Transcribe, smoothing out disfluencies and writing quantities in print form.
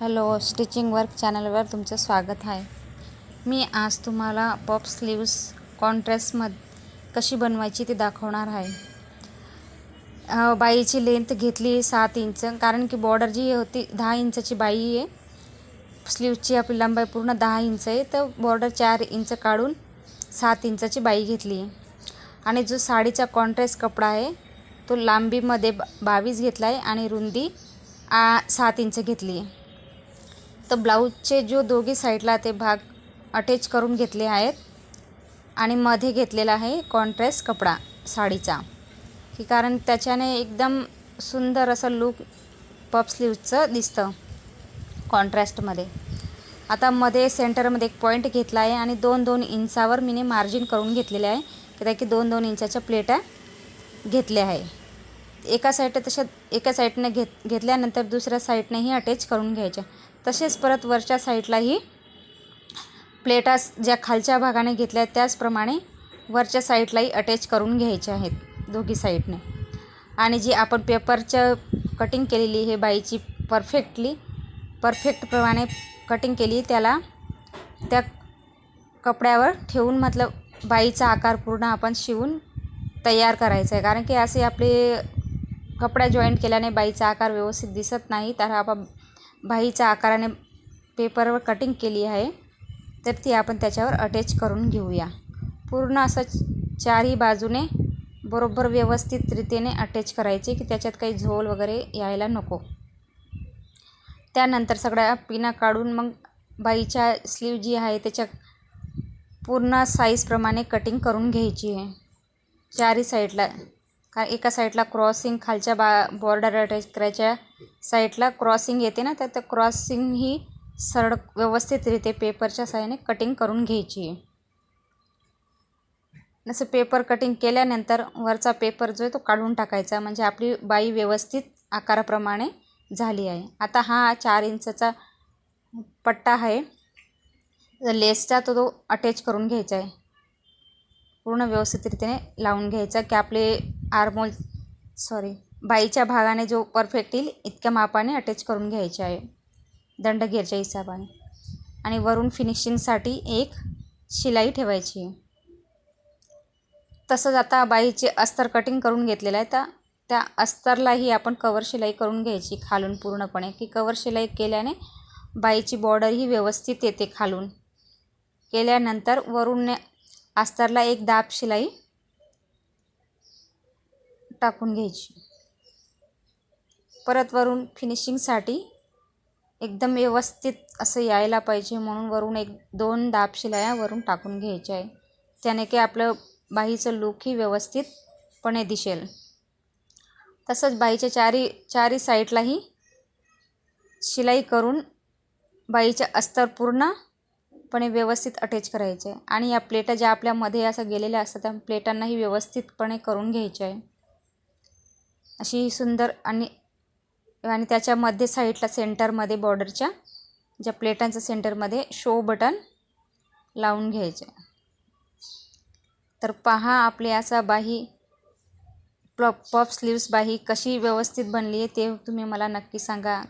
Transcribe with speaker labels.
Speaker 1: Hello, stitching work चॅनलवर तुमचं स्वागत आहे. मी आज तुम्हाला पफ स्लीव्स कॉन्ट्रास्टमध्ये कशी बनवायची ते दाखवणार आहे. बाईची लेंथ घेतली 7 इंच, कारण की बॉर्डर जी होती 10 इंचाची बाई आहे. स्लीव्सची आपली लंबाई पूर्ण 10 इंच आहे, तर बॉर्डर 4 इंच काढून 7 इंचाची बाई घेतली आहे. आणि जो साडीचा कॉन्ट्रास्ट कपडा आहे तो लांबीमध्ये 22 घेतला आहे आणि रुंदी 7 इंच घेतली आहे. तर ब्लाऊजचे जो दोघी साईडला ते भाग अटॅच करून घेतले आहेत आणि मध्ये घेतलेला आहे कॉन्ट्रास्ट कपडा साडीचा, की कारण त्याच्याने एकदम सुंदर असं लूक पफ स्लीव्सचं दिसतं कॉन्ट्रास्टमध्ये. आता मध्ये सेंटरमध्ये एक पॉईंट घेतला आहे आणि 2-2 इंचावर मी मार्जिन करून घेतलेले आहे, की की 2-2 इंचाच्या प्लेटा घेतल्या आहे. एका साईडने घेतल्यानंतर दुसऱ्या साईडनेही अटॅच करून घ्यायच्या. तसेच परत वरच्या साईडलाही प्लेटा ज्या खालच्या भागाने घेतल्या त्याचप्रमाणे वरच्या साईडलाही अटॅच करून घ्यायच्या आहेत दोघी साईडने. आणि जी आपण पेपरचं कटिंग केलेली आहे बाईची परफेक्टप्रमाणे कटिंग केली, त्याला त्या कपड्यावर ठेवून मतलब बाईचा आकार पूर्ण आपण शिवून तयार करायचं आहे. कारण की असे आपले कपडा जॉईंट केल्याने बाईचा आकार व्यवस्थित दिसत नाही, तर आपण बाईच्या आकाराने पेपरवर कटिंग केली आहे, तर ती आपण त्याच्यावर अटॅच करून घेऊया. पूर्ण असं चारही बाजूने बरोबर व्यवस्थित रीतीने अटॅच करायचे, की त्याच्यात काही झोल वगैरे यायला नको. त्यानंतर सगळ्या पिना काढून मग बाईच्या स्लीव जी आहे त्याच्या पूर्ण साईजप्रमाणे कटिंग करून घ्यायची आहे चारही साईडला. एका साईडला क्रॉसिंग खालच्या बॉर्डर अटॅच करायच्या साईडला क्रॉसिंग येते ना, तर क्रॉसिंग ही सरळ व्यवस्थितरित्या पेपरच्या साहाय्याने कटिंग करून घ्यायची आहे. जसं पेपर कटिंग केल्यानंतर वरचा पेपर जो आहे तो काढून टाकायचा, म्हणजे आपली बाई व्यवस्थित आकाराप्रमाणे झाली आहे. आता हा 4 इंचचा पट्टा आहे लेसचा, तो अटॅच करून घ्यायचा आहे. पूर्ण व्यवस्थितरित्याने लावून घ्यायचा, की आपले बाईच्या भागाने जो परफेक्ट येईल इतक्या मापाने अटॅच करून घ्यायचे आहे दंडगेरच्या हिशोबाने. आणि वरून फिनिशिंगसाठी एक शिलाई ठेवायची आहे. तसंच आता बाईचे अस्तर कटिंग करून घेतलेलं आहे, तर त्या अस्तरलाही आपण कवर शिलाई करून घ्यायची खालून पूर्णपणे, की कवर शिलाई केल्याने बाईची बॉर्डर ही व्यवस्थित येते. खालून केल्यानंतर वरून अस्तरला एक दाब शिलाई टाकून घ्यायची. परत वरून फिनिशिंगसाठी एकदम व्यवस्थित असं यायला पाहिजे म्हणून वरून 1-2 दाब शिलाया वरून टाकून घ्यायच्या आहे, त्याने की आपलं बाईचं लूकही व्यवस्थितपणे दिसेल. तसंच बाईच्या चारी साईडलाही शिलाई करून बाईच्या अस्तर पूर्णपणे व्यवस्थित अटॅच करायचे आहे. आणि या प्लेटा ज्या आपल्यामध्ये असं गेलेल्या असतात त्या प्लेटांनाही व्यवस्थितपणे करून घ्यायचे आहे अशी सुंदर. आणि त्याच्यामध्ये साईडला सेंटरमध्ये बॉर्डरच्या ज्या प्लेटांच्या सेंटरमध्ये शो बटन लावून घ्यायचे. तर पहा आपली असा पफ स्लीव्स बाही कशी व्यवस्थित बनली आहे ते तुम्ही मला नक्की सांगा.